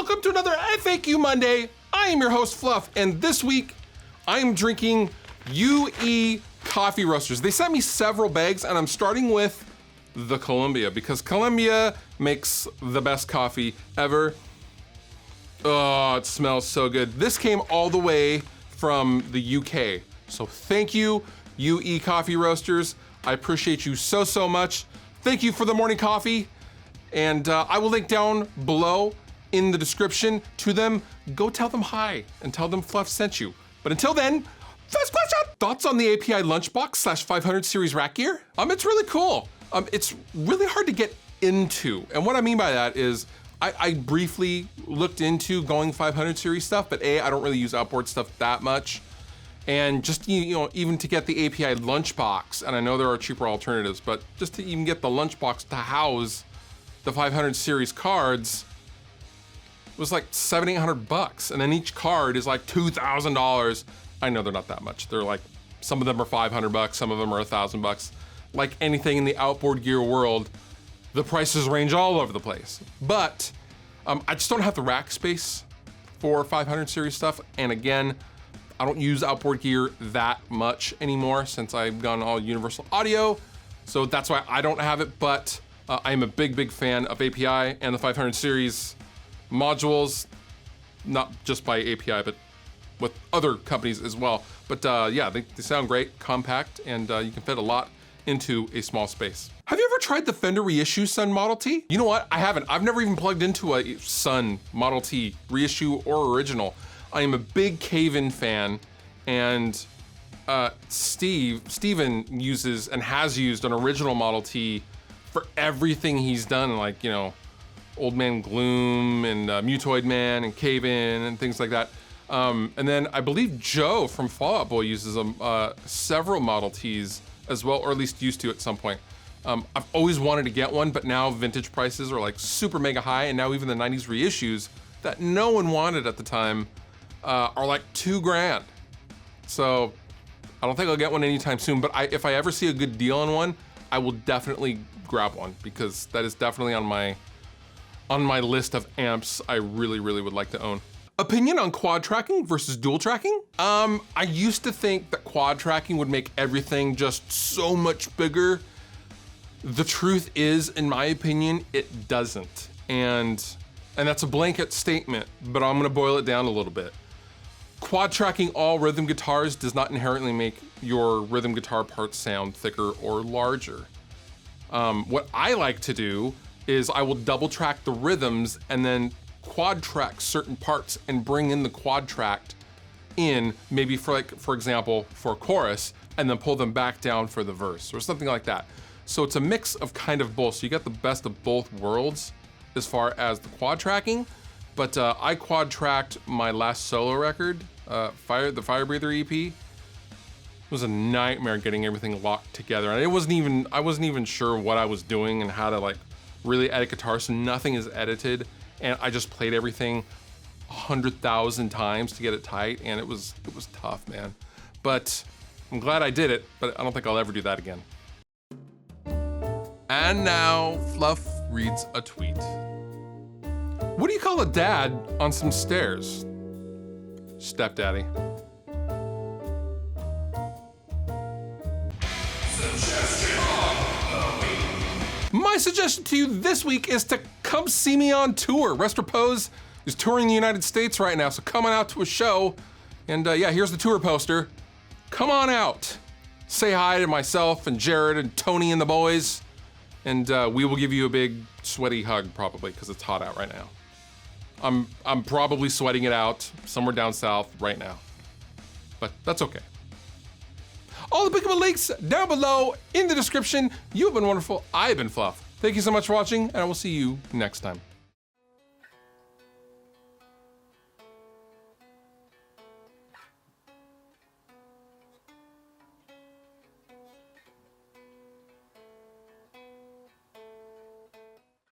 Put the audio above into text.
welcome to another FAQ Monday. I am your host, Fluff, and this week I am drinking UE coffee roasters. They sent me several bags, and I'm starting with the Columbia because Columbia makes the best coffee ever. Oh, it smells so good. This came all the way from the UK. So thank you, UE coffee roasters. I appreciate you so much. Thank you for the morning coffee. And I will link down below in the description to them. Go tell them hi and tell them Fluff sent you. But until then, first question. Thoughts on the API LUNCHBOX / 500 series rack gear? It's really cool. It's really hard to get into. And what I mean by that is I briefly looked into going 500 series stuff, but I don't really use outboard stuff that much. And just, even to get the API LUNCHBOX, and I know there are cheaper alternatives, but just to even get the LUNCHBOX to house the 500 series cards was like $700-800, and then each card is like $2,000. I know they're not that much. They're like, some of them are $500, some of them are $1,000. Like anything in the outboard gear world, the prices range all over the place. But I just don't have the rack space for 500 series stuff. And again, I don't use outboard gear that much anymore since I've gone all universal audio. So that's why I don't have it, but I am a big fan of API and the 500 series modules, not just by API, but with other companies as well. But yeah, they sound great, compact, and you can fit a lot into a small space. Have you ever tried the Fender reissue Sunn Model T? You know what, I haven't. I've never even plugged into a Sunn Model T, reissue or original. I am a big Cave-In fan, and Steven uses and has used an original Model T for everything he's done, like, Old Man Gloom and Mutoid Man and Cave-In and things like that. And then I believe Joe from Fall Out Boy uses several Model Ts as well, or at least used to at some point. I've always wanted to get one, but now vintage prices are like super mega high, and now even the 90s reissues that no one wanted at the time are like $2,000. So I don't think I'll get one anytime soon, but if I ever see a good deal on one, I will definitely grab one, because that is definitely on my list of amps I really would like to own. Opinion on quad tracking versus dual tracking? I used to think that quad tracking would make everything just so much bigger. The truth is, in my opinion, it doesn't. And that's a blanket statement, but I'm gonna boil it down a little bit. Quad tracking all rhythm guitars does not inherently make your rhythm guitar parts sound thicker or larger. What I like to do is I will double track the rhythms and then quad track certain parts and bring in the quad tracked in, maybe for example, for a chorus, and then pull them back down for the verse or something like that. So it's a mix of kind of both. So you get the best of both worlds as far as the quad tracking. But I quad tracked my last solo record, the Fire Breather EP. It was a nightmare getting everything locked together. And I wasn't even sure what I was doing and how to like really edit guitar, so nothing is edited. And I just played everything 100,000 times to get it tight, and it was tough, man. But I'm glad I did it, but I don't think I'll ever do that again. And now, Fluff reads a tweet. What do you call a dad on some stairs? Stepdaddy. My suggestion to you this week is to come see me on tour. Rest Repose is touring the United States right now, so come on out to a show. And yeah, here's the tour poster. Come on out. Say hi to myself and Jared and Tony and the boys. And we will give you a big sweaty hug probably, because it's hot out right now. I'm probably sweating it out somewhere down south right now, but that's okay. All the pickable links down below in the description. You have been wonderful. I have been Fluff. Thank you so much for watching, and I will see you next time.